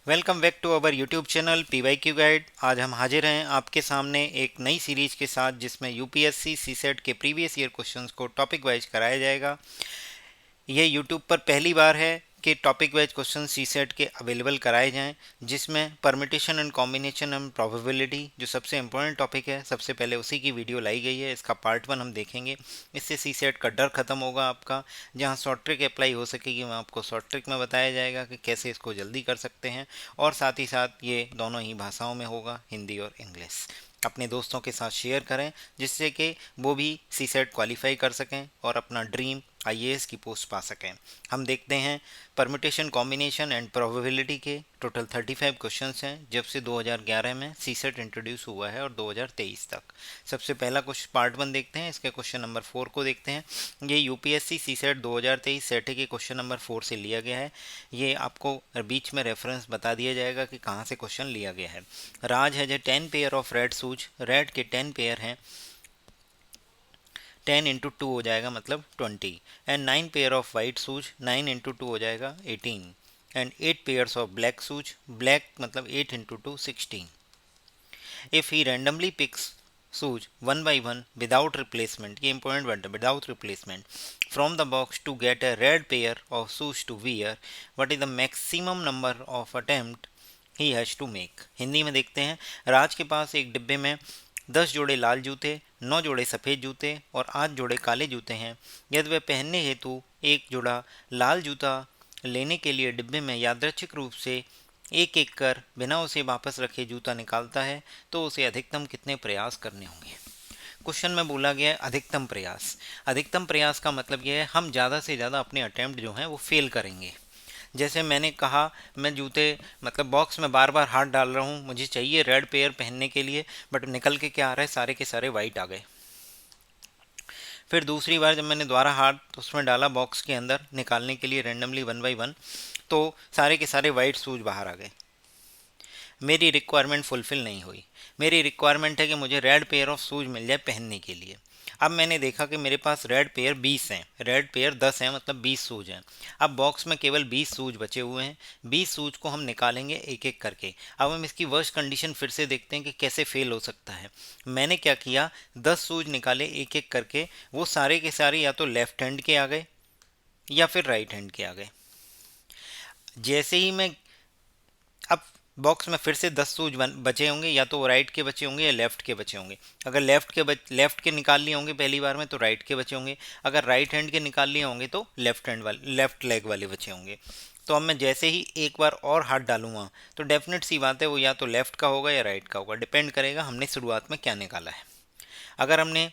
Welcome back to our YouTube channel PYQ guide. आज हम हाजिर हैं आपके सामने एक नई सीरीज के साथ जिसमें यूपीएससी सीसेट के प्रीवियस ईयर क्वेश्चंस को टॉपिक वाइज कराया जाएगा। यह यूट्यूब पर पहली बार है कि टॉपिक वाइज क्वेश्चन सीसेट के अवेलेबल कराए जाएं, जिसमें permutation and combination and probability जो सबसे इंपॉर्टेंट टॉपिक है, सबसे पहले उसी की वीडियो लाई गई है। इसका पार्ट 1 हम देखेंगे। इससे सीसेट का डर खत्म होगा आपका। जहां शॉर्ट ट्रिक अप्लाई हो सकेगी वहां आपको शॉर्ट ट्रिक में बताया जाएगा कि कैसे इसको जल्दी कर सकते हैं, और साथ ही साथ ये दोनों ही भाषाओं में होगा, हिंदी और इंग्लिश। अपने दोस्तों के साथ शेयर करें जिससे कि वो भी सीसेट क्वालिफाई कर सकें और अपना ड्रीम आईएएस की पोस्ट पा सकें। हम देखते हैं परम्यूटेशन कॉम्बिनेशन एंड प्रोबेबिलिटी के टोटल 35 क्वेश्चंस हैं जब से 2011 में सीसेट इंट्रोड्यूस हुआ है और 2023 तक। सबसे पहला क्वेश्चन पार्ट 1 देखते हैं, इसके क्वेश्चन नंबर 4 को देखते हैं। ये यूपीएससी सीसेट 2023 सेट के क्वेश्चन नंबर 4 से लिया गया है। ये आपको बीच में रेफरेंस बता दिया जाएगा कि कहाँ से क्वेश्चन लिया गया है। राज है 10 pair of red shoes, red के 10 पेयर हैं, 10 इंटू 2 हो जाएगा मतलब 20। And 9 pair of white shoes, 9 into 2 हो जाएगा 18। And 8 pairs of black shoes, black मतलब 8 into 2 16। If he randomly picks shoes one by one without replacement, ये इंपॉर्टेंट वर्ड है, without replacement, from the box to get a red pair of shoes to wear, what is the maximum number of attempt he has to make. Hindi में देखते हैं। राज के पास एक डिब्बे में 10 जोड़े लाल जूते, 9 जोड़े सफ़ेद जूते और 8 जोड़े काले जूते हैं। यदि वह पहनने हेतु एक जोड़ा लाल जूता लेने के लिए डिब्बे में यादृच्छिक रूप से एक एक कर बिना उसे वापस रखे जूता निकालता है, तो उसे अधिकतम कितने प्रयास करने होंगे। क्वेश्चन में बोला गया है अधिकतम प्रयास। अधिकतम प्रयास का मतलब यह है हम ज़्यादा से ज़्यादा अपने अटैम्प्ट जो हैं वो फेल करेंगे। जैसे मैंने कहा, मैं जूते मतलब बॉक्स में बार बार हाथ डाल रहा हूँ, मुझे चाहिए रेड पेयर पहनने के लिए, बट निकल के क्या आ रहा है, सारे के सारे वाइट आ गए। फिर दूसरी बार जब मैंने दोबारा हाथ उसमें डाला बॉक्स के अंदर निकालने के लिए रैंडमली 1 बाई 1, तो सारे के सारे वाइट शूज बाहर आ गए। मेरी रिक्वायरमेंट फुलफिल नहीं हुई। मेरी रिक्वायरमेंट है कि मुझे रेड पेयर ऑफ शूज मिल जाए पहनने के लिए। अब मैंने देखा कि मेरे पास रेड पेयर 20 हैं, रेड पेयर 10 हैं, मतलब 20 शूज हैं। अब बॉक्स में केवल 20 शूज बचे हुए हैं। 20 शूज को हम निकालेंगे एक एक करके। अब हम इसकी वर्स्ट कंडीशन फिर से देखते हैं कि कैसे फेल हो सकता है। मैंने क्या किया, 10 शूज निकाले एक एक करके। वो सारे के सारे या तो लेफ्ट हैंड के आ गए या फिर राइट हैंड के आ गए। जैसे ही मैं अब बॉक्स में फिर से 10 शूज बचे होंगे, या तो राइट के बचे होंगे या लेफ्ट के बचे होंगे। अगर लेफ्ट के निकाल लिए होंगे पहली बार में तो राइट के बचे होंगे। अगर राइट हैंड के निकाल लिए होंगे तो लेफ्ट लेग वाले बचे होंगे। तो अब मैं जैसे ही एक बार और हाथ डालूंगा तो डेफिनेट सी बात है वो या तो लेफ्ट का होगा या राइट का होगा, डिपेंड करेगा हमने शुरुआत में क्या निकाला है। अगर हमने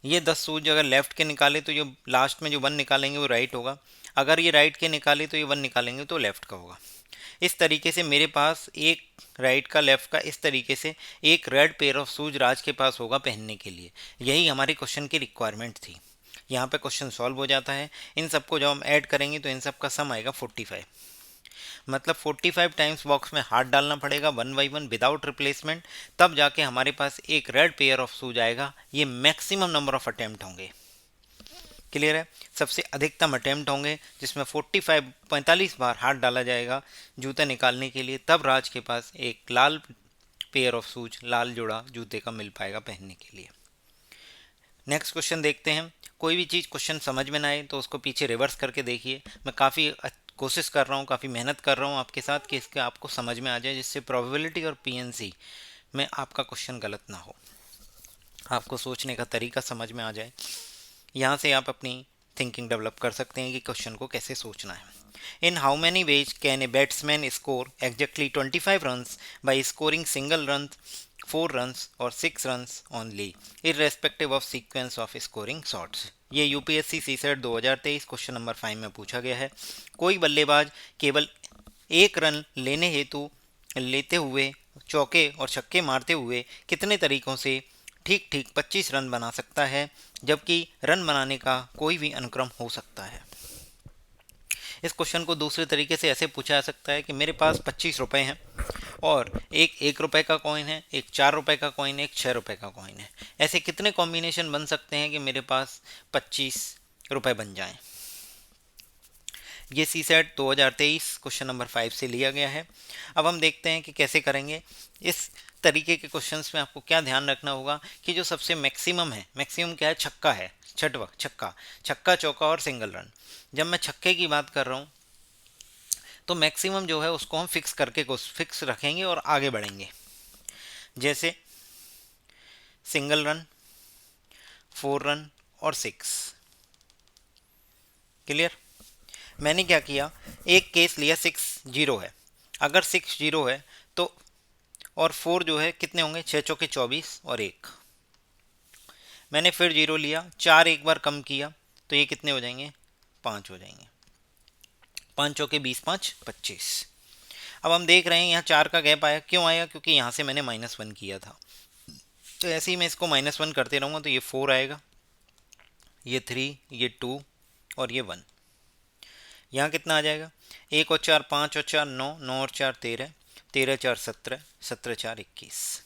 ये 10 शूज अगर लेफ्ट के निकाले तो ये लास्ट में जो 1 निकालेंगे वो राइट होगा। अगर ये राइट के निकाले तो ये 1 निकालेंगे तो लेफ्ट का होगा। इस तरीके से मेरे पास एक राइट का लेफ्ट का, इस तरीके से एक रेड पेयर ऑफ शूज राज के पास होगा पहनने के लिए। यही हमारे क्वेश्चन की रिक्वायरमेंट थी। यहाँ पे क्वेश्चन सॉल्व हो जाता है। इन सबको जब हम ऐड करेंगे तो इन सब का सम आएगा 45। मतलब 45 टाइम्स बॉक्स में हाथ डालना पड़ेगा 1 बाई 1 विदाउट रिप्लेसमेंट, तब जाके हमारे पास एक रेड पेयर ऑफ शूज आएगा। ये मैक्सिमम नंबर ऑफ अटेम्प्ट होंगे। क्लियर है। सबसे अधिकतम अटेम्प्ट होंगे जिसमें 45 बार हाथ डाला जाएगा जूता निकालने के लिए, तब राज के पास एक लाल पेयर ऑफ शूज, लाल जोड़ा जूते का मिल पाएगा पहनने के लिए। नेक्स्ट क्वेश्चन देखते हैं। कोई भी चीज़ क्वेश्चन समझ में ना आए तो उसको पीछे रिवर्स करके देखिए। मैं काफ़ी कोशिश कर रहा हूँ, काफ़ी मेहनत कर रहा हूँ आपके साथ कि इसके आपको समझ में आ जाए, जिससे प्रोबेबिलिटी और पीएनसी में आपका क्वेश्चन गलत ना हो, आपको सोचने का तरीका समझ में आ जाए। यहाँ से आप अपनी थिंकिंग डेवलप कर सकते हैं कि क्वेश्चन को कैसे सोचना है। In how many ways can a batsman score exactly 25 runs by scoring single run, 4 runs और 6 runs only, irrespective of sequence of scoring shots. ये यूपीएससी सीसेट 2023 क्वेश्चन नंबर 5 में पूछा गया है। कोई बल्लेबाज केवल एक रन लेते हुए चौके और छक्के मारते हुए कितने तरीकों से ठीक ठीक 25 रन बना सकता है, जबकि रन बनाने का कोई भी अनुक्रम हो सकता है। इस क्वेश्चन को दूसरे तरीके से ऐसे पूछा जा सकता है कि मेरे पास 25 रुपए हैं और एक 1 रुपए का कॉइन है, एक 4 रुपए का कॉइन है, एक 6 रुपए का कॉइन है। ऐसे कितने कॉम्बिनेशन बन सकते हैं कि मेरे पास 25 रुपए बन जाएं। ये सी सेट 2023 क्वेश्चन नंबर 5 से लिया गया है। अब हम देखते हैं कि कैसे करेंगे। इस तरीके के क्वेश्चंस में आपको क्या ध्यान रखना होगा कि जो सबसे मैक्सिमम है, मैक्सिमम क्या है, छक्का है, छठवा छक्का, छक्का चौका और सिंगल रन। जब मैं छक्के की बात कर रहा हूँ तो मैक्सिमम जो है उसको हम फिक्स करके फिक्स रखेंगे और आगे बढ़ेंगे। जैसे सिंगल रन, 4 रन और 6। क्लियर। मैंने क्या किया, एक केस लिया 6-0 है। अगर 6-0 है तो और 4 जो है कितने होंगे, 6 चौके 24 और 1। मैंने फिर 0 लिया, 4 एक बार कम किया तो ये कितने हो जाएंगे, 5 हो जाएंगे। 5 चौके 20, 5 25। अब हम देख रहे हैं यहाँ 4 का गैप आया, क्यों आया, क्योंकि यहाँ से मैंने -1 किया था। तो ऐसे ही मैं इसको -1 करते रहूँगा तो ये 4 आएगा, ये 3, ये 2 और ये 1। यहाँ कितना आ जाएगा, 1 और 4 5 और 4 9, 9 और 4 13, 13 4 17, 17 4 21।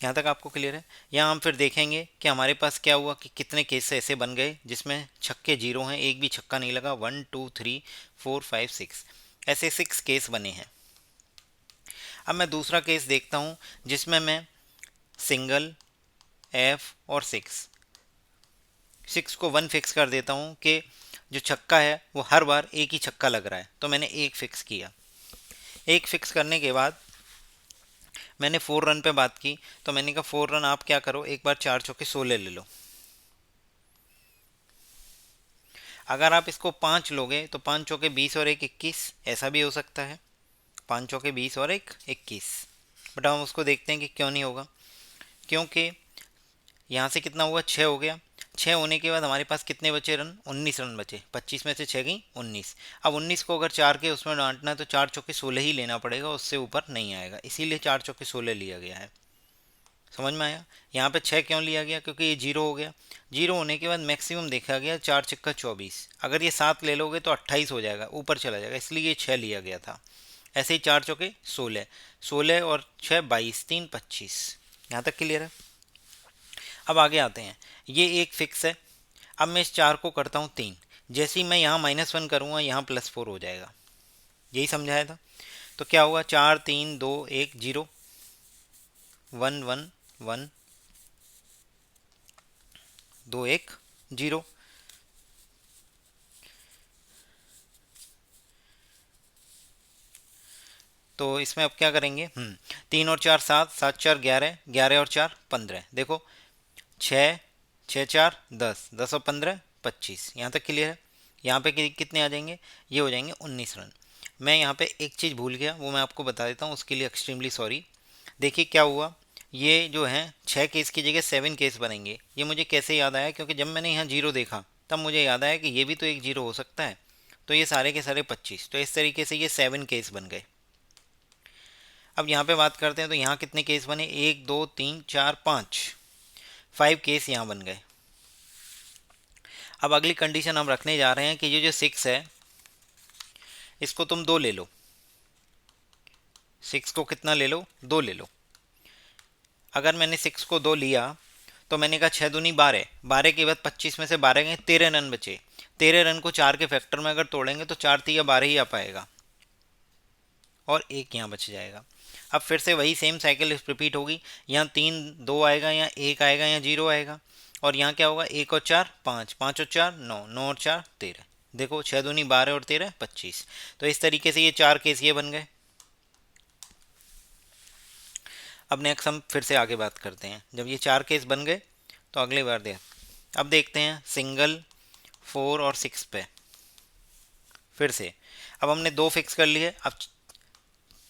यहाँ तक आपको क्लियर है। यहाँ हम फिर देखेंगे कि हमारे पास क्या हुआ कि कितने केस ऐसे बन गए जिसमें छक्के 0 हैं, एक भी छक्का नहीं लगा। 1 2 3 4 5 6, ऐसे 6 केस बने हैं। अब मैं दूसरा केस देखता हूँ जिसमें मैं सिंगल, एफ और 6 को 1 फिक्स कर देता हूँ कि जो छक्का है वो हर बार एक ही छक्का लग रहा है, तो मैंने एक फिक्स किया। एक फिक्स करने के बाद मैंने 4 रन पे बात की, तो मैंने कहा 4 रन आप क्या करो, एक बार 4 चौके 16 ले लो। अगर आप इसको 5 लोगे तो 5 चौके 20 और 1 21, ऐसा भी हो सकता है, 5 चौके 20 और 1 21। बट हम उसको देखते हैं कि क्यों नहीं होगा, क्योंकि यहाँ से कितना हुआ, 6 हो गया। 6 होने के बाद हमारे पास कितने बचे रन, 19 रन बचे। 25 में से 6 गई 19। अब 19 को अगर 4 के उसमें डांटना है तो 4 चौके 16 ही लेना पड़ेगा, उससे ऊपर नहीं आएगा, इसीलिए 4 चौके 16 लिया गया है। समझ में आया। यहाँ पे 6 क्यों लिया गया, क्योंकि ये 0 हो गया। 0 होने के बाद मैक्सिमम देखा गया 4 छक्का 24, अगर ये 7 ले लोगे तो 28 हो जाएगा, ऊपर चला जाएगा, इसलिए ये 6 लिया गया था। ऐसे ही 4 चौके 16, 16 और 6 22, 3 25। यहाँ तक क्लियर है। अब आगे आते हैं, ये एक फिक्स है। अब मैं इस 4 को करता हूँ 3, जैसे ही मैं यहाँ -1 करूँगा यहाँ +4 हो जाएगा, यही समझाया था। तो क्या हुआ, 4 3 2 1 0, 1 1 1 2 1 0। तो इसमें अब क्या करेंगे, 3 और 4 7, 7 4 11, 11 और 4 15। देखो 6 6 4 10, 10 और 15 25। यहाँ तक क्लियर है। यहाँ पे कितने आ जाएंगे, ये हो जाएंगे 19 रन। मैं यहाँ पे एक चीज़ भूल गया, वो मैं आपको बता देता हूँ, उसके लिए एक्सट्रीमली सॉरी। देखिए क्या हुआ, ये जो है 6 केस की जगह 7 केस बनेंगे। ये मुझे कैसे याद आया, क्योंकि जब मैंने यहाँ 0 देखा तब मुझे याद आया कि ये भी तो एक 0 हो सकता है। तो ये सारे के सारे 25, तो इस तरीके से ये 7 केस बन गए। अब यहाँ पे बात करते हैं तो यहाँ कितने केस बने, 1 2 3 4 5 केस यहाँ बन गए। अब अगली कंडीशन हम रखने जा रहे हैं कि ये जो 6 है इसको तुम 2 ले लो। 6 को कितना ले लो, 2 ले लो। अगर मैंने 6 को 2 लिया तो मैंने कहा 6 दूनी 12, 12 के बाद 25 में से 12 गए, 13 रन बचे। 13 रन को 4 के फैक्टर में अगर तोड़ेंगे तो 4 3 12 ही आ पाएगा और एक यहाँ बच जाएगा। अब फिर से वही सेम साइकिल रिपीट होगी, यहाँ 3 2 आएगा, यहाँ 1 आएगा, यहाँ 0 आएगा, और यहाँ क्या होगा, 1 और 4 5, 5 और 4 9, 9 और 4 13। देखो 6 दूनी 12 और 13 25। तो इस तरीके से ये 4 केस ये बन गए। अब नेक्स्ट हम फिर से आगे बात करते हैं। जब ये 4 केस बन गए तो अगली बार अब देखते हैं सिंगल, 4 और 6 पे फिर से। अब हमने 2 फिक्स कर लिए, अब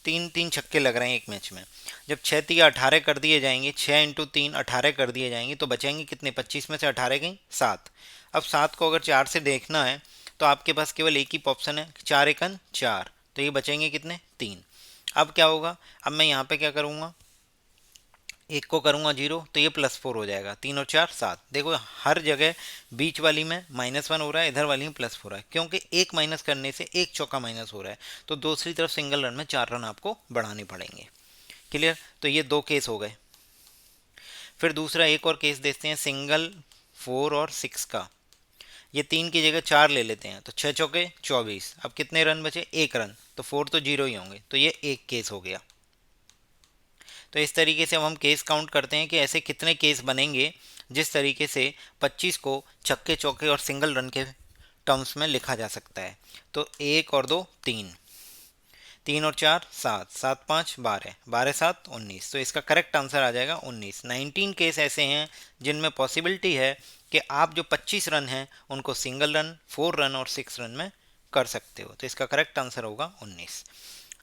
3 छक्के लग रहे हैं एक मैच में। जब 6 3 18 कर दिए जाएंगे, 6 इंटू 3 18 कर दिए जाएंगे, तो बचेंगे कितने, 25 में से 18 गई 7। अब 7 को अगर 4 से देखना है तो आपके पास केवल एक ही ऑप्शन है, 4 एकन 4, तो ये बचेंगे कितने, 3। अब क्या होगा, अब मैं यहाँ पे क्या करूँगा, एक को करूँगा 0 तो ये +4 हो जाएगा, 3 और 4 7। देखो हर जगह बीच वाली में -1 हो रहा है, इधर वाली में +4 हो रहा है, क्योंकि एक माइनस करने से एक चौका माइनस हो रहा है, तो दूसरी तरफ सिंगल रन में 4 रन आपको बढ़ाने पड़ेंगे। क्लियर। तो ये 2 केस हो गए। फिर दूसरा एक और केस देखते हैं, सिंगल 4 और 6 का। ये 3 की जगह 4 ले लेते हैं तो 6 चौके 24। अब कितने रन बचे? 1 रन, तो 4 तो 0 ही होंगे, तो ये एक केस हो गया। तो इस तरीके से अब हम केस काउंट करते हैं कि ऐसे कितने केस बनेंगे जिस तरीके से 25 को छक्के चौके और सिंगल रन के टर्म्स में लिखा जा सकता है। तो 1 और 2 3, 3 और 4 7, 7 5 12, 12 7 19, तो इसका करेक्ट आंसर आ जाएगा 19। 19 केस ऐसे हैं जिनमें पॉसिबिलिटी है कि आप जो 25 रन हैं उनको सिंगल रन, 4 रन और 6 रन में कर सकते हो, तो इसका करेक्ट आंसर होगा 19।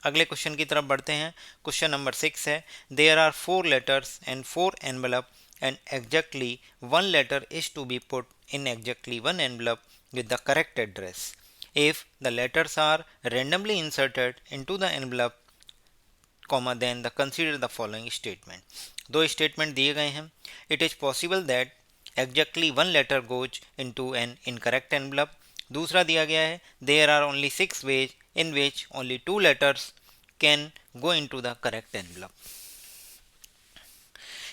अगले क्वेश्चन की तरफ बढ़ते हैं। क्वेश्चन नंबर 6 है, there are 4 letters and 4 envelope and exactly 1 letter is to be put in exactly 1 envelope with the correct address. If the letters are randomly inserted into the envelope, then the consider the following statement. दो statement दिए गए हैं. It is possible that exactly one letter goes into an incorrect envelope. दूसरा दिया गया है, there are only 6 ways in which only 2 letters can go into the correct envelope.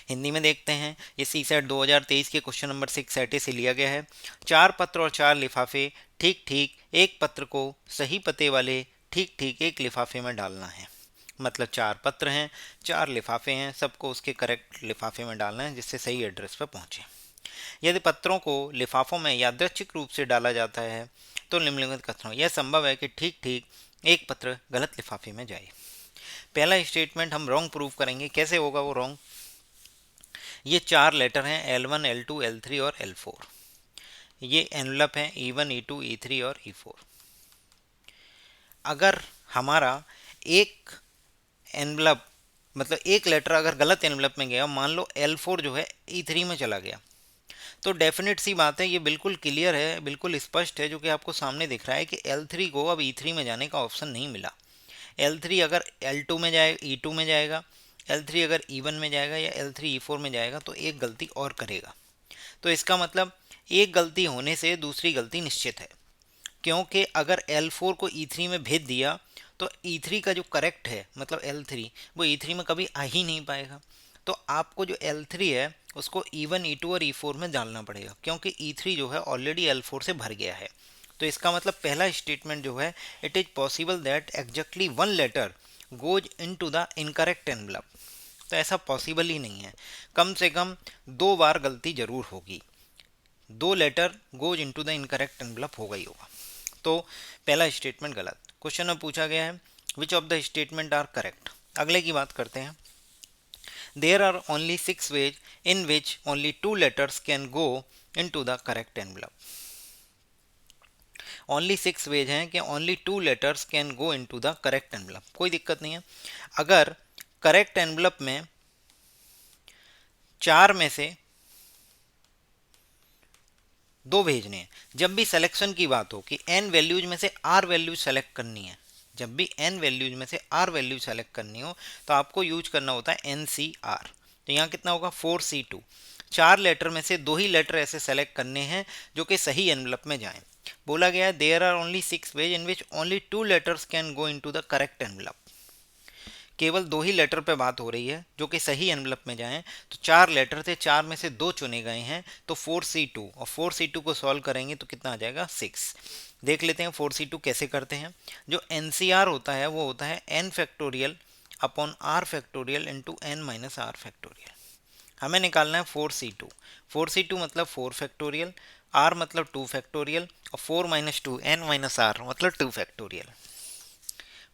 Hindi में देखते हैं। ये सी सेट 2023 के क्वेश्चन नंबर 6 सेटे से लिया गया है। 4 पत्र और 4 लिफाफे ठीक ठीक एक पत्र को सही पते वाले ठीक ठीक एक लिफाफे में डालना है। मतलब 4 पत्र हैं, 4 लिफाफे हैं, सबको उसके करेक्ट लिफाफे में डालना है जिससे सही एड्रेस पर पहुंचे। यदि पत्रों को लिफाफों में यादृच्छिक रूप से डाला जाता है तो निम्नलिखित कथनों यह संभव है कि ठीक ठीक एक पत्र गलत लिफाफे में जाए। पहला स्टेटमेंट हम रॉन्ग प्रूव करेंगे। कैसे होगा वो रॉन्ग? ये 4 लेटर हैं L1, L2, L3 और L4। ये एनवलप हैं E1, E2, E3 और E4। अगर हमारा एक एनवलप मतलब एक लेटर अगर गलत एनवलप में गया, मान लो L4 जो है E3 में चला गया, तो डेफिनेट सी बात है, ये बिल्कुल क्लियर है, बिल्कुल स्पष्ट है, जो कि आपको सामने दिख रहा है कि L3 को अब E3 में जाने का ऑप्शन नहीं मिला। L3 अगर L2 में जाए E2 में जाएगा, L3 अगर E1 में जाएगा या L3 E4 में जाएगा तो एक गलती और करेगा। तो इसका मतलब एक गलती होने से दूसरी गलती निश्चित है, क्योंकि अगर L4 को E3 में भेज दिया तो E3 का जो करेक्ट है मतलब L3 वो E3 में कभी आ ही नहीं पाएगा। तो आपको जो L3 है उसको E1, E2 और E4 में डालना पड़ेगा, क्योंकि E3 जो है ऑलरेडी L4 से भर गया है। तो इसका मतलब पहला स्टेटमेंट जो है, it is possible that exactly 1 letter goes into the incorrect envelope. तो ऐसा पॉसिबल ही नहीं है, कम से कम 2 बार गलती जरूर होगी, 2 letter goes into the incorrect envelope होगा ही होगा। तो पहला स्टेटमेंट गलत। क्वेश्चन में पूछा गया है which of the statement are correct. अगले की बात करते हैं। There are only 6 ways in which only 2 letters can go into the correct envelope. Only 6 ways हैं कि only 2 letters can go into the correct envelope. कोई दिक्कत नहीं है। अगर करेक्ट एनवलप में 4 में से 2 भेजने हैं, जब भी सिलेक्शन की बात हो कि n वैल्यूज में से r वैल्यूज सेलेक्ट करनी है, जब भी n वैल्यूज में से r वैल्यू सेलेक्ट करनी हो तो आपको यूज करना होता है NCR। तो यहाँ कितना होगा 4C2। 4 लेटर में से 2 ही लेटर ऐसे सेलेक्ट करने हैं जो कि सही एनवलप में जाएं। बोला गया है there are only 6 ways in which only 2 letters can go into the correct envelope. केवल 2 ही लेटर पे बात हो रही है जो कि सही एनवलप में जाएं। तो 4 लेटर थे, 4 में से 2 चुने गए हैं, तो 4C2, और 4C2 को सॉल्व करेंगे तो कितना आ जाएगा 6। देख लेते हैं 4C2 कैसे करते हैं। जो NCR होता है वो होता है n factorial upon r factorial into n minus r factorial. हमें निकालना है 4C2। 4C2 मतलब 4 फैक्टोरियल, r मतलब 2 फैक्टोरियल, और 4 माइनस 2 n माइनस r मतलब 2 फैक्टोरियल।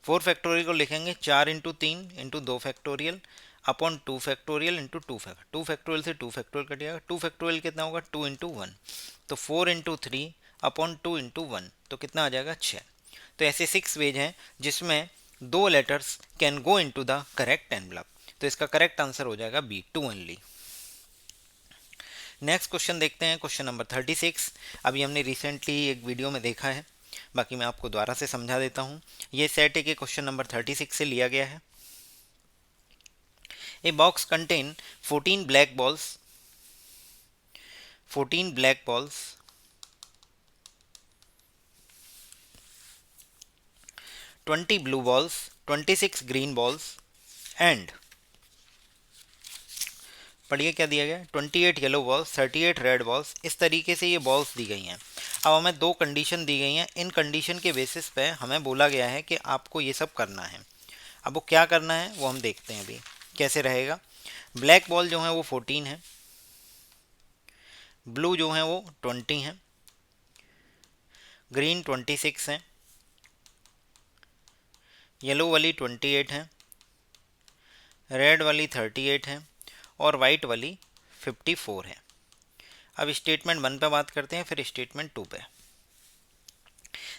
4 फैक्टोरियल को लिखेंगे 4 into 3 into 2 factorial upon 2 factorial into 2 factorial से 2 फैक्टोरियल कट जाएगा। 2 फैक्टोरियल कितना होगा 2 इंटू 1, तो 4 इंटू 3 अपॉन 2 इंटू 1, तो कितना आ जाएगा 6। तो ऐसे 6 वेज हैं जिसमें 2 letters can go into the correct envelope. तो इसका करेक्ट आंसर हो जाएगा बी, 2 ओनली। नेक्स्ट क्वेश्चन देखते हैं, क्वेश्चन नंबर 36। अभी हमने रिसेंटली एक वीडियो में देखा है, बाकी मैं आपको दोबारा से समझा देता हूँ। ये सेट के क्वेश्चन नंबर 36 से लिया गया है। A box contain 14 black balls 20 blue balls, 26 green balls and पढ़िए क्या दिया गया 28 येलो बॉल्स, 38 रेड बॉल्स। इस तरीके से ये बॉल्स दी गई हैं। अब हमें दो कंडीशन दी गई हैं, इन कंडीशन के बेसिस पे हमें बोला गया है कि आपको ये सब करना है। अब वो क्या करना है वो हम देखते हैं अभी कैसे रहेगा। ब्लैक बॉल जो है वो 14 है, ब्लू जो है वो 20 है, ग्रीन 26 है, येलो वाली 28 है, रेड वाली 38 है और वाइट वाली 54 है। अब स्टेटमेंट 1 पे बात करते हैं, फिर स्टेटमेंट 2 पे।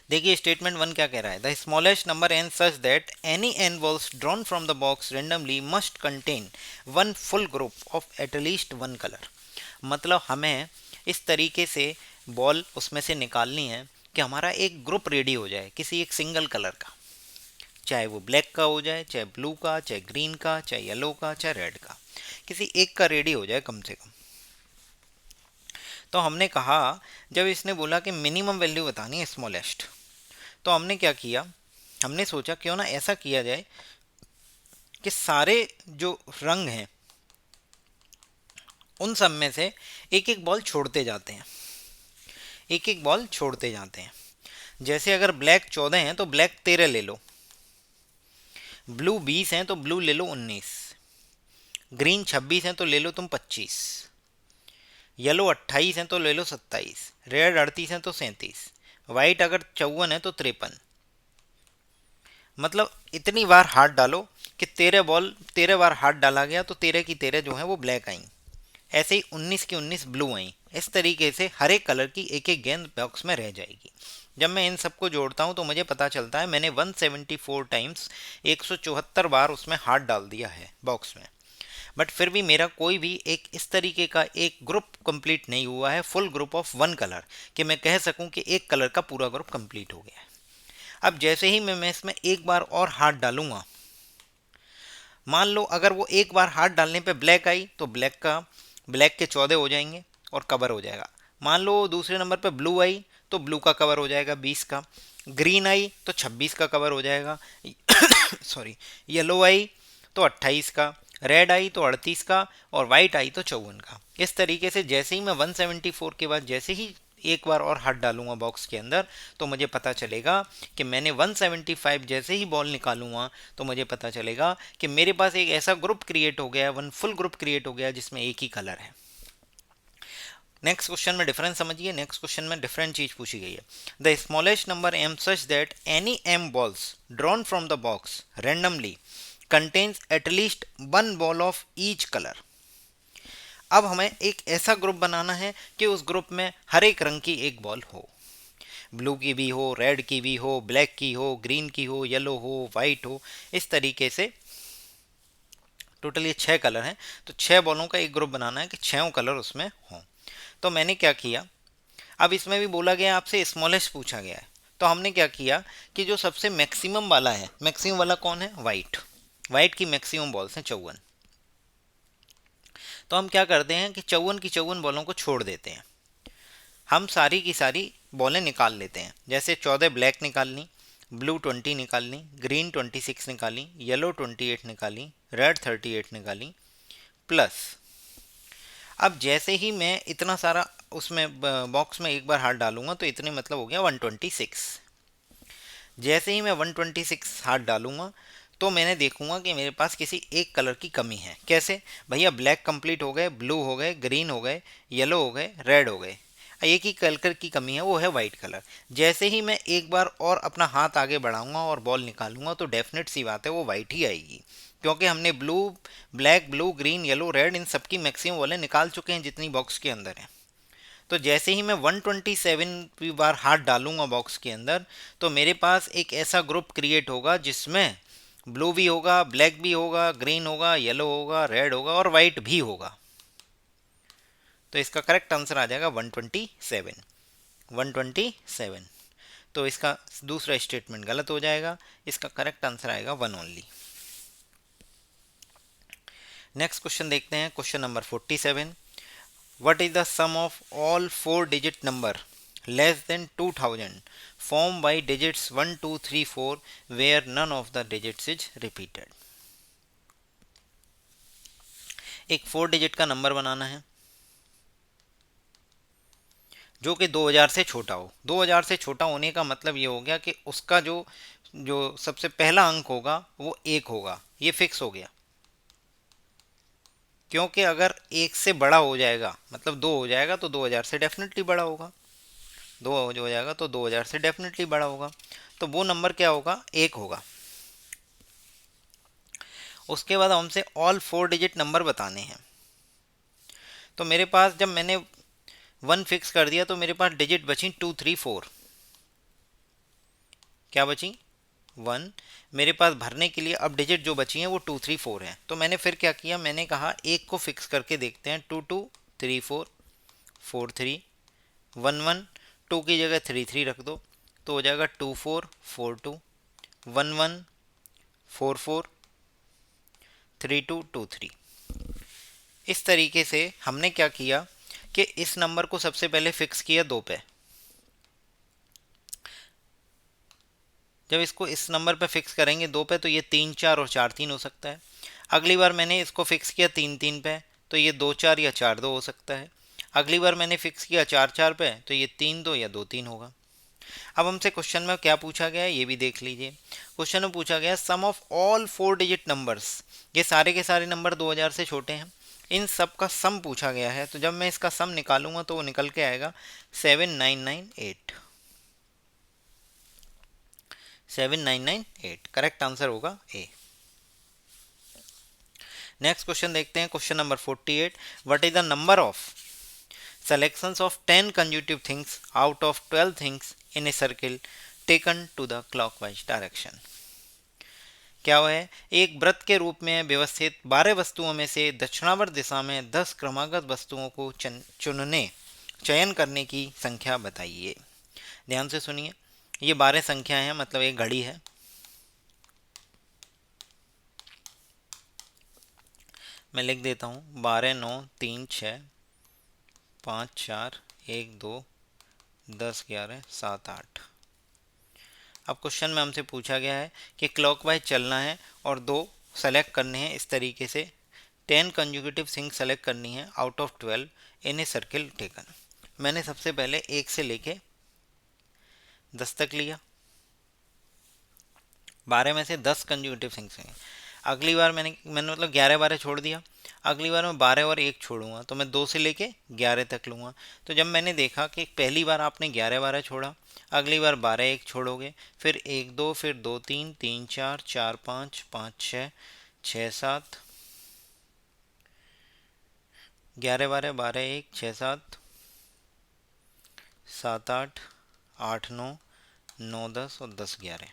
देखिए स्टेटमेंट 1 क्या कह रहा है, the smallest number n such that any n balls drawn from the box randomly must contain one full group of at least one colour. मतलब हमें इस तरीके से बॉल उसमें से निकालनी है कि हमारा एक ग्रुप रेडी हो जाए किसी एक सिंगल कलर का, चाहे वो ब्लैक का हो जाए, चाहे ब्लू का, चाहे ग्रीन का, चाहे येलो का, चाहे रेड का, किसी एक का रेडी हो जाए कम से कम। तो हमने कहा जब इसने बोला कि मिनिमम वैल्यू बतानी है स्मॉलेस्ट, तो हमने क्या किया, हमने सोचा क्यों ना ऐसा किया जाए कि सारे जो रंग हैं उन सब में से एक एक बॉल छोड़ते जाते हैं, एक एक बॉल छोड़ते जाते हैं। जैसे अगर ब्लैक 14 हैं तो ब्लैक 13 ले लो, ब्लू 20 हैं तो ब्लू ले लो 19, ग्रीन 26 हैं तो ले लो तुम 25, येलो 28 हैं तो ले लो 27, रेड 38 हैं तो 37, वाइट अगर 54 है तो 53। मतलब इतनी बार हाथ डालो कि 13 बार हाथ डाला गया तो 13 की 13 जो है वो ब्लैक आई, ऐसे ही 19 की 19 ब्लू आई। इस तरीके से हर एक कलर की एक एक गेंद बॉक्स में रह जाएगी। जब मैं इन सबको जोड़ता हूँ तो मुझे पता चलता है मैंने 174 टाइम्स 174 बार उसमें हाथ डाल दिया है बॉक्स में। बट फिर भी मेरा कोई भी एक इस तरीके का एक ग्रुप कंप्लीट नहीं हुआ है, full group of one colour, कि मैं कह सकूं कि एक कलर का पूरा ग्रुप कंप्लीट हो गया है। अब जैसे ही मैं इसमें एक बार और हाथ डालूंगा, मान लो अगर वो एक बार हाथ डालने पे ब्लैक आई तो ब्लैक के 14 हो जाएंगे और कवर हो जाएगा। मान लो दूसरे नंबर पे ब्लू आई तो ब्लू का कवर हो जाएगा 20 का, ग्रीन आई तो 26 का कवर हो जाएगा सॉरी, येलो आई तो 28 का, रेड आई तो 38 का और वाइट आई तो 54 का। इस तरीके से जैसे ही मैं 174 के बाद जैसे ही एक बार और हाथ डालूंगा बॉक्स के अंदर तो मुझे पता चलेगा कि मैंने 175 जैसे ही बॉल निकालूंगा तो मुझे पता चलेगा कि मेरे पास एक ऐसा ग्रुप क्रिएट हो गया है, वन फुल ग्रुप क्रिएट हो गया जिसमें एक ही कलर है। नेक्स्ट क्वेश्चन में डिफरेंस समझिए। नेक्स्ट क्वेश्चन में डिफरेंट चीज पूछी गई है, the smallest number m such that any m balls drawn from the box randomly contains at least one ball of each colour. अब हमें एक ऐसा ग्रुप बनाना है कि उस ग्रुप में हर एक रंग की एक बॉल हो, ब्लू की भी हो, रेड की भी हो, ब्लैक की हो, ग्रीन की हो, येलो हो, वाइट हो। इस तरीके से टोटल ये 6 कलर हैं, तो 6 बॉलों का एक ग्रुप बनाना है कि 6 कलर उसमें हों। तो मैंने क्या किया, अब इसमें भी बोला गया आपसे स्मॉलेस्ट पूछा गया है, तो हमने क्या किया कि जो सबसे मैक्सिमम वाला है, मैक्सिमम वाला कौन है, वाइट। वाइट की मैक्सिमम बॉल्स हैं 54। तो हम क्या करते हैं कि 54 की 54 बॉलों को छोड़ देते हैं, हम सारी की सारी बॉलें निकाल लेते हैं। जैसे 14 ब्लैक निकालनी, ब्लू 20 निकालनी, ग्रीन 26 निकाली, येलो 28 निकाली, रेड 38 निकाली, प्लस अब जैसे ही मैं इतना सारा उसमें बॉक्स में एक बार हाथ डालूंगा तो इतने मतलब हो गया 126। जैसे ही मैं 126 हाथ डालूंगा तो मैंने देखूंगा कि मेरे पास किसी एक कलर की कमी है। कैसे भैया, ब्लैक कंप्लीट हो गए, ब्लू हो गए, ग्रीन हो गए, येलो हो गए, रेड हो गए, एक ही कलर की कमी है, वो है वाइट कलर। जैसे ही मैं एक बार और अपना हाथ आगे बढ़ाऊंगा और बॉल निकालूंगा तो डेफिनेट सी बात है वो वाइट ही आएगी, क्योंकि हमने black, blue, green, yellow, red इन सबकी मैक्सिमम बॉलें निकाल चुके हैं जितनी बॉक्स के अंदर है। तो जैसे ही मैं 127 बार हाथ डालूंगा बॉक्स के अंदर तो मेरे पास एक ऐसा ग्रुप क्रिएट होगा जिसमें ब्लू भी होगा, ब्लैक भी होगा, ग्रीन होगा, येलो होगा, रेड होगा और वाइट भी होगा। तो इसका करेक्ट आंसर आ जाएगा 127। 127। तो इसका दूसरा स्टेटमेंट गलत हो जाएगा, इसका करेक्ट आंसर आएगा 1 ओनली। नेक्स्ट क्वेश्चन देखते हैं, question number 47। What is the sum of all 4-digit number less than 2000 formed by digits 1, 2, 3, 4 where none of the digits is repeated? एक 4 डिजिट का नंबर बनाना है जो कि 2000 से छोटा हो। 2000 से छोटा होने का मतलब ये हो गया कि उसका जो जो सबसे पहला अंक होगा वो 1 होगा, ये फिक्स हो गया। क्योंकि अगर 1 से बड़ा हो जाएगा मतलब 2 हो जाएगा तो 2000 से डेफिनेटली बड़ा होगा। 2 हो जाएगा तो 2000 से डेफिनेटली बड़ा होगा, तो वो नंबर क्या होगा, 1 होगा। उसके बाद हमसे ऑल 4 डिजिट नंबर बताने हैं। तो मेरे पास जब मैंने 1 फिक्स कर दिया तो मेरे पास डिजिट बची 2 3 4। क्या बची, 1। मेरे पास भरने के लिए अब डिजिट जो बची हैं वो 2 3 4 हैं। तो मैंने फिर क्या किया, मैंने कहा एक को फिक्स करके देखते हैं। 2 2 3 4 4 3 1 1, 2 की जगह 3 3 रख दो तो हो जाएगा 2 4 4 2 1 1 4 4 3 2 2 3। इस तरीके से हमने क्या किया कि इस नंबर को सबसे पहले फिक्स किया 2 पे। जब इसको इस नंबर पे फिक्स करेंगे 2 पे तो ये 3 4 और 4 3 हो सकता है। अगली बार मैंने इसको फिक्स किया 3 3 पे तो ये 2 4 या 4 2 हो सकता है। अगली बार मैंने फिक्स किया 4 4 पे तो ये 3 2 या 2 3 होगा। अब हमसे क्वेश्चन में क्या पूछा गया है ये भी देख लीजिए। क्वेश्चन में पूछा गया सम ऑफ ऑल 4 डिजिट नंबर्स, ये सारे के सारे नंबर 2000 से छोटे हैं, इन सब का सम पूछा गया है। तो जब मैं इसका सम निकालूंगा तो वो निकल के आएगा 7998। 7998 करेक्ट आंसर होगा ए। नेक्स्ट क्वेश्चन देखते हैं, question number 48। What is the number of selections of 10 consecutive things out of 12 things in a circle taken to the clockwise direction। क्या वो है, एक वृत्त के रूप में व्यवस्थित 12 वस्तुओं में से दक्षिणावर्त दिशा में 10 क्रमागत वस्तुओं को चयन करने की संख्या बताइए। ध्यान से सुनिए, ये 12 संख्या है, मतलब एक घड़ी है। मैं लिख देता हूँ 12 9 3 6 5 4 1 2 10 11 7 8। अब क्वेश्चन में हमसे पूछा गया है कि क्लॉकवाइज चलना है और 2 सेलेक्ट करने हैं इस तरीके से। 10 कंज्यूगेटिव थिंग सेलेक्ट करनी है out of 12 in a circle taken. मैंने सबसे पहले 1 से लेके 10 तक लिया, 12 में से 10 कंज्यूगेटिव थिंग्स हैं। अगली बार मैंने मतलब 11 12 छोड़ दिया। अगली बार मैं 12 और 1 छोड़ूंगा तो मैं 2 से लेके 11 तक लूँगा। तो जब मैंने देखा कि पहली बार आपने 11 12 छोड़ा, अगली बार 12 1 छोड़ोगे, फिर 1 2, फिर 2 3 3 4 4 5 5 6 6 7, 11 12 12 1 6 7 7 8 8 9 9 10 और 10 11।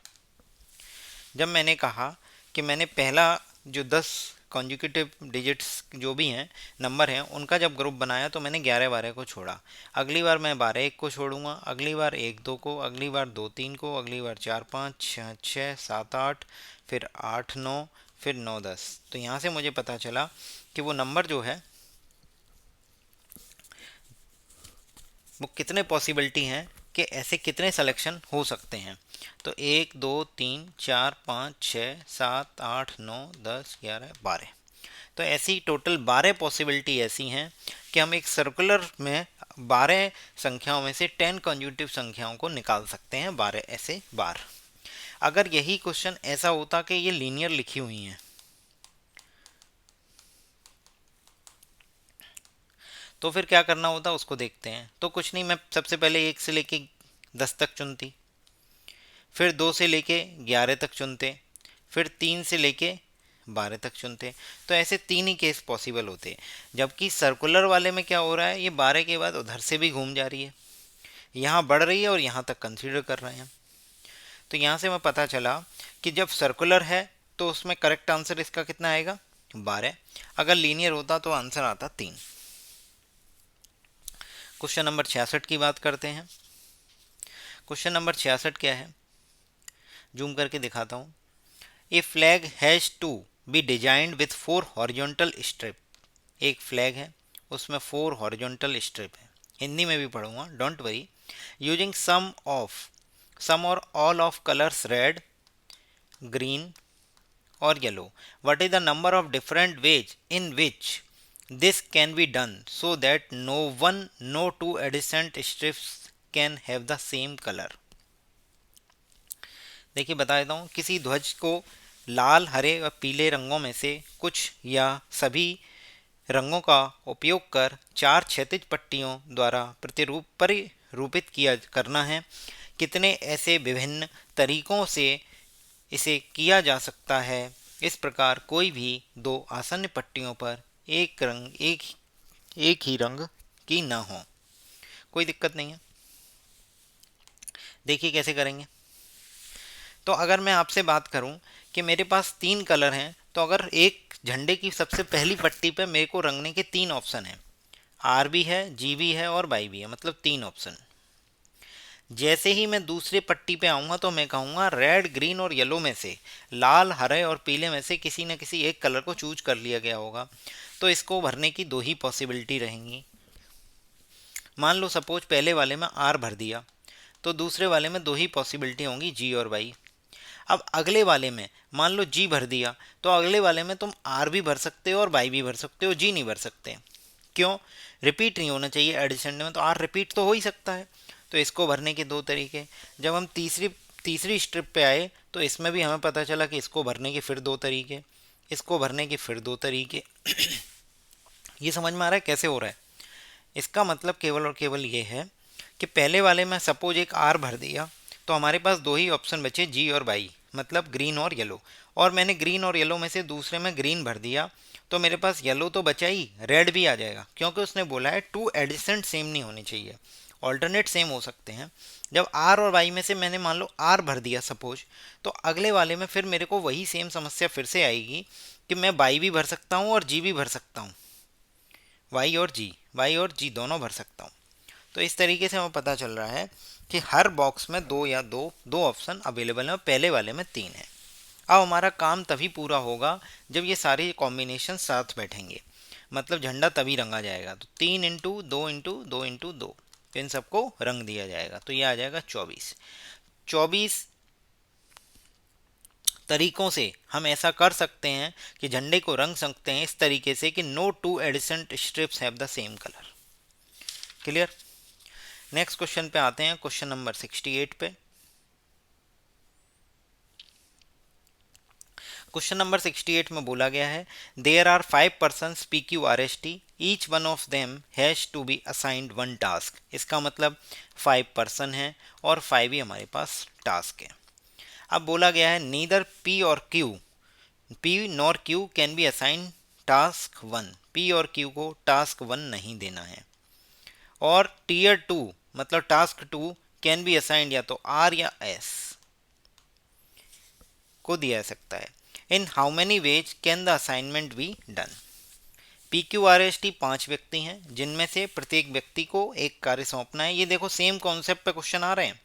जब मैंने कहा कि मैंने पहला जो 10 कॉन्जिक्यूटिव डिजिट्स जो भी हैं नंबर हैं उनका जब ग्रुप बनाया तो मैंने 11 12 को छोड़ा। अगली बार मैं 12 1 को छोड़ूंगा, अगली बार 1 2 को, अगली बार 2 3 को, अगली बार 4 5 6 6 7 8, फिर 8 9, फिर 9 10। तो यहाँ से मुझे पता चला कि वो नंबर जो है वो कितने पॉसिबिलिटी हैं कि ऐसे कितने सिलेक्शन हो सकते हैं। तो 1 2 3 4 5 6 7 8 9 10 11 12। तो ऐसी टोटल 12 पॉसिबिलिटी ऐसी हैं कि हम एक सर्कुलर में 12 संख्याओं में से 10 कंज्यूटिव संख्याओं को निकाल सकते हैं 12 ऐसे बार। अगर यही क्वेश्चन ऐसा होता कि ये लीनियर लिखी हुई हैं तो फिर क्या करना होता उसको देखते हैं। तो कुछ नहीं, मैं सबसे पहले 1 से लेके 10 तक चुनती, फिर 2 से लेके 11 तक चुनते, फिर 3 से लेके 12 तक चुनते। तो ऐसे 3 ही केस पॉसिबल होते। जबकि सर्कुलर वाले में क्या हो रहा है, ये 12 के बाद उधर से भी घूम जा रही है, यहाँ बढ़ रही है और यहाँ तक कंसीडर कर रहे हैं। तो यहाँ से मैं पता चला कि जब सर्कुलर है तो उसमें करेक्ट आंसर इसका कितना आएगा, 12। अगर लीनियर होता तो आंसर आता 3। क्वेश्चन नंबर 66 की बात करते हैं। क्वेश्चन नंबर 66 क्या है, जूम करके दिखाता हूँ। A flag has to be designed with 4 horizontal strip. एक फ्लैग है उसमें 4 हॉरिजॉन्टल स्ट्रिप है। हिंदी में भी पढ़ूंगा, don't worry. Using some or all of colours red green और yellow, what is the number of different ways in which This can be done so that no two adjacent strips can have the same color. देखिए बता देता हूँ, किसी ध्वज को लाल, हरे और पीले रंगों में से कुछ या सभी रंगों का उपयोग कर चार क्षैतिज पट्टियों द्वारा परिरूपित किया करना है। कितने ऐसे विभिन्न तरीकों से इसे किया जा सकता है। इस प्रकार कोई भी दो आसन्न पट्टियों पर एक ही रंग की ना हो। कोई दिक्कत नहीं है। देखिए कैसे करेंगे। तो अगर मैं आपसे बात करूं कि मेरे पास तीन कलर हैं, तो अगर एक झंडे की सबसे पहली पट्टी पे मेरे को रंगने के तीन ऑप्शन हैं, आर भी है, जी भी है और वाई भी है, मतलब तीन ऑप्शन। जैसे ही मैं दूसरे पट्टी पे आऊँगा तो मैं कहूँगा रेड, ग्रीन और येलो में से लाल, हरे और पीले में से किसी न किसी एक कलर को चूज कर लिया गया होगा। तो इसको भरने की दो ही पॉसिबिलिटी रहेंगी। मान लो सपोज पहले वाले में आर भर दिया, तो दूसरे वाले में दो ही पॉसिबिलिटी होंगी, जी और वाई। अब अगले वाले में मान लो जी भर दिया, तो अगले वाले में तुम आर भी भर सकते हो और वाई भी भर सकते हो, जी नहीं भर सकते। क्यों? रिपीट नहीं होना चाहिए एडिशन में, तो आर रिपीट तो हो ही सकता है। तो इसको भरने के दो तरीके। जब हम तीसरी स्ट्रिप पे आए तो इसमें भी हमें पता चला कि इसको भरने के फिर दो तरीके, इसको भरने के फिर दो तरीके। ये समझ में आ रहा है कैसे हो रहा है? इसका मतलब केवल और केवल ये है कि पहले वाले में सपोज एक आर भर दिया, तो हमारे पास दो ही ऑप्शन बचे, जी और वाई, मतलब ग्रीन और येलो। और मैंने ग्रीन और येलो में से दूसरे में ग्रीन भर दिया, तो मेरे पास येलो तो बचा ही, रेड भी आ जाएगा, क्योंकि उसने बोला है टू एडिसेंट सेम नहीं होने चाहिए, ऑल्टरनेट सेम हो सकते हैं। जब आर और वाई में से मैंने मान लो आर भर दिया सपोज, तो अगले वाले में फिर मेरे को वही सेम समस्या फिर से आएगी कि मैं वाई भी भर सकता हूँ और जी भी भर सकता हूँ, वाई और जी दोनों भर सकता हूँ। तो इस तरीके से हमें पता चल रहा है कि हर बॉक्स में दो ऑप्शन अवेलेबल हैं, पहले वाले में तीन है। अब हमारा काम तभी पूरा होगा जब ये सारे कॉम्बिनेशन साथ बैठेंगे, मतलब झंडा तभी रंगा जाएगा। तो 3 इंटू 2 इंटू 2 इंटू 2, तो इन सबको रंग दिया जाएगा, तो ये आ जाएगा 24। 24 तरीकों से हम ऐसा कर सकते हैं कि झंडे को रंग सकते हैं इस तरीके से कि no two adjacent strips have the same colour. Clear? Next question पे आते हैं, क्वेश्चन नंबर 68 पे। क्वेश्चन नंबर 68 में बोला गया है there are 5 person PQRST, each one of them has to be assigned one task. इसका मतलब 5 पर्सन है और 5 ही हमारे पास टास्क है। अब बोला गया है neither P nor Q can be assigned task 1। P और Q को टास्क 1 नहीं देना है। और टीयर 2 मतलब टास्क 2 कैन बी असाइंड या तो R या S को दिया जा सकता है। In how many ways can the assignment be done. PQRST 5 व्यक्ति हैं, जिनमें से प्रत्येक व्यक्ति को एक कार्य सौंपना है। ये देखो सेम कॉन्सेप्ट पे क्वेश्चन आ रहे हैं।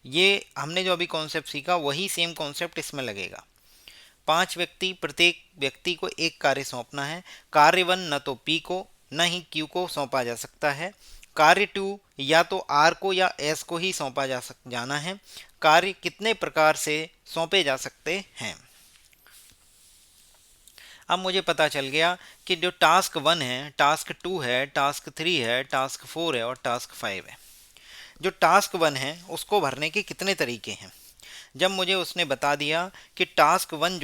ये हमने जो अभी कॉन्सेप्ट सीखा वही सेम कॉन्सेप्ट इसमें लगेगा। 5 व्यक्ति, प्रत्येक व्यक्ति को एक कार्य सौंपना है। कार्य 1 न तो P को न ही Q को सौंपा जा सकता है। कार्य 2 या तो R को या S को ही सौंपा जाना है। कार्य कितने प्रकार से सौंपे जा सकते हैं? अब मुझे पता चल गया कि जो टास्क 1 है, टास्क 2 है, टास्क 3 है, टास्क 4 है और टास्क 5 है। जो टास्क 1 है उसको भरने के कितने तरीके हैं। जब मुझे उसने बता दिया कि टास्क 1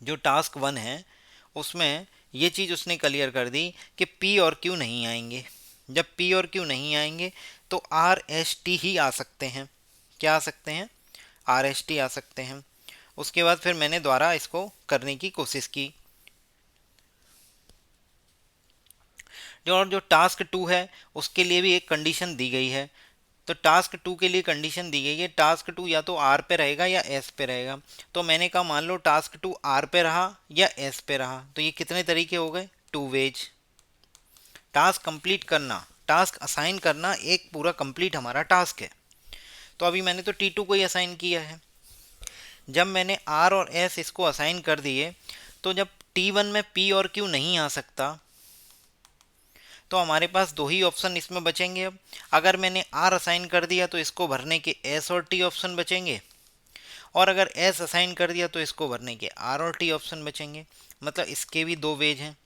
जो टास्क 1 है उसमें ये चीज़ उसने क्लियर कर दी कि P और Q नहीं आएंगे। जब P और Q नहीं आएंगे तो RST ही आ सकते हैं। क्या आ सकते हैं? RST आ सकते हैं। उसके बाद फिर मैंने दोबारा इसको करने की कोशिश की। जो टास्क 2 है उसके लिए भी एक कंडीशन दी गई है। तो टास्क 2 के लिए कंडीशन दी गई है, टास्क 2 या तो R पे रहेगा या S पे रहेगा। तो मैंने कहा मान लो टास्क 2 R पे रहा या S पे रहा, तो ये कितने तरीके हो गए? 2 वेज। टास्क कंप्लीट करना, टास्क असाइन करना एक पूरा कंप्लीट हमारा टास्क है। तो अभी मैंने तो T2 को ही असाइन किया है। जब मैंने R और S इसको असाइन कर दिए, तो जब T1 में P और Q नहीं आ सकता तो हमारे पास दो ही ऑप्शन इसमें बचेंगे। अब अगर मैंने R असाइन कर दिया तो इसको भरने के S और T ऑप्शन बचेंगे, और अगर एस असाइन कर दिया तो इसको भरने के आर और टी ऑप्शन बचेंगे। मतलब इसके भी दो वेज हैं,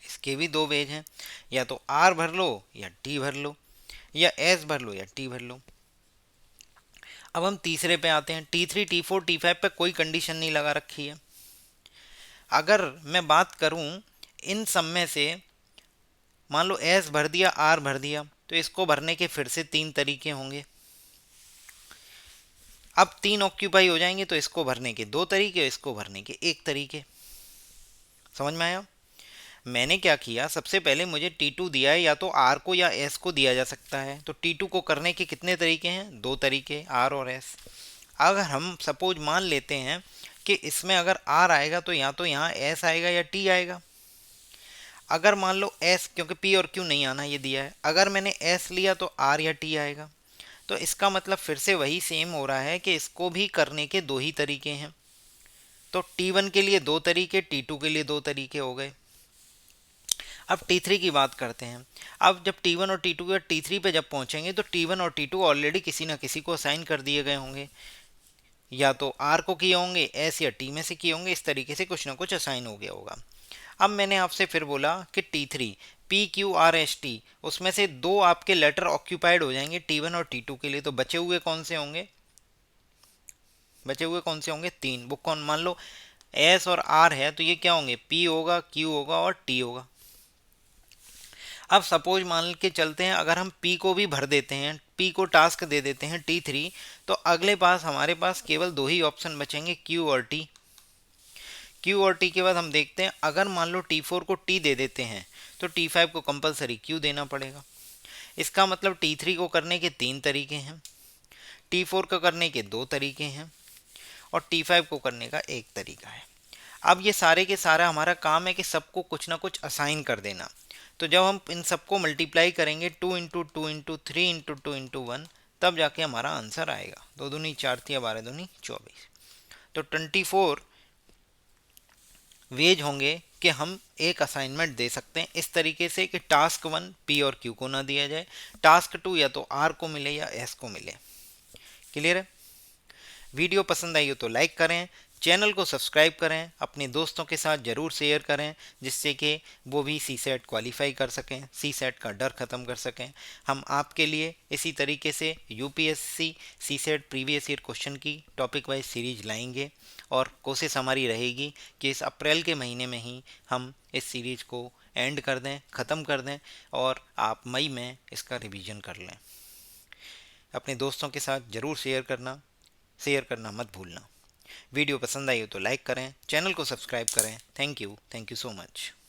इसके भी दो वेज हैं, या तो आर भर लो या टी भर लो, या एस भर लो या टी भर लो। अब हम तीसरे पे आते हैं। T3 T4 T5 पे कोई कंडीशन नहीं लगा रखी है। अगर मैं बात करूं इन सब में से, मान लो एस भर दिया, आर भर दिया, तो इसको भरने के फिर से तीन तरीके होंगे। अब तीन ऑक्यूपाई हो जाएंगे तो इसको भरने के दो तरीके, इसको भरने के एक तरीके। समझ में आया? मैंने क्या किया, सबसे पहले मुझे T2 दिया है, या तो R को या S को दिया जा सकता है, तो T2 को करने के कितने तरीके हैं? दो तरीके, R और S। अगर हम सपोज मान लेते हैं कि इसमें अगर R आएगा तो या तो यहाँ S आएगा या T आएगा। अगर मान लो S, क्योंकि P और Q नहीं आना ये दिया है, अगर मैंने S लिया तो R या T आएगा। तो इसका मतलब फिर से वही सेम हो रहा है कि इसको भी करने के दो ही तरीके हैं। तो T1 के लिए दो तरीके, T2 के लिए दो तरीके हो गए। अब T3 की बात करते हैं। अब जब T1 और T2 या T3 पे जब पहुंचेंगे तो T1 और T2 ऑलरेडी किसी ना किसी को असाइन कर दिए गए होंगे, या तो R को किए होंगे, S या T में से किए होंगे, इस तरीके से कुछ ना कुछ असाइन हो गया होगा। अब मैंने आपसे फिर बोला कि T3 PQRST, उसमें से दो आपके लेटर ऑक्यूपाइड हो जाएंगे T1 और T2 के लिए, तो बचे हुए कौन से होंगे? बचे हुए कौन से होंगे? तीन। वो कौन? मान लो S और R है तो ये क्या होंगे? P होगा, Q होगा और T होगा। अब सपोज मान के चलते हैं, अगर हम P को भी भर देते हैं, P को टास्क दे देते हैं T3, तो अगले पास हमारे पास केवल दो ही ऑप्शन बचेंगे, Q और T। Q और T के बाद हम देखते हैं, अगर मान लो T4 को T दे देते हैं तो T5 को कंपलसरी Q देना पड़ेगा। इसका मतलब T3 को करने के तीन तरीके हैं, T4 को करने के दो तरीके हैं और T5 को करने का एक तरीका है। अब ये सारे के सारा हमारा काम है कि सबको कुछ ना कुछ असाइन कर देना। तो जब हम इन सबको मल्टीप्लाई करेंगे 2 इंटू 2 इंटू 3 इंटू 2 इंटू 1, तब जाके हमारा आंसर आएगा। दो दूनी चार थी, 12 दूनी 24। तो 24 वेज होंगे कि हम एक असाइनमेंट दे सकते हैं इस तरीके से कि टास्क 1 P और Q को ना दिया जाए, टास्क 2 या तो R को मिले या S को मिले। क्लियर है? वीडियो पसंद आई हो तो लाइक करें, चैनल को सब्सक्राइब करें, अपने दोस्तों के साथ ज़रूर शेयर करें, जिससे कि वो भी सी सेट क्वालिफाई कर सकें, सी सेट का डर ख़त्म कर सकें। हम आपके लिए इसी तरीके से UPSC CSAT previous year question की टॉपिक वाइज सीरीज लाएंगे, और कोशिश हमारी रहेगी कि इस अप्रैल के महीने में ही हम इस सीरीज को एंड कर दें, ख़त्म कर दें, और आप मई में इसका रिवीजन कर लें। अपने दोस्तों के साथ ज़रूर शेयर करना मत भूलना। वीडियो पसंद आई हो तो लाइक करें, चैनल को सब्सक्राइब करें। Thank you so much.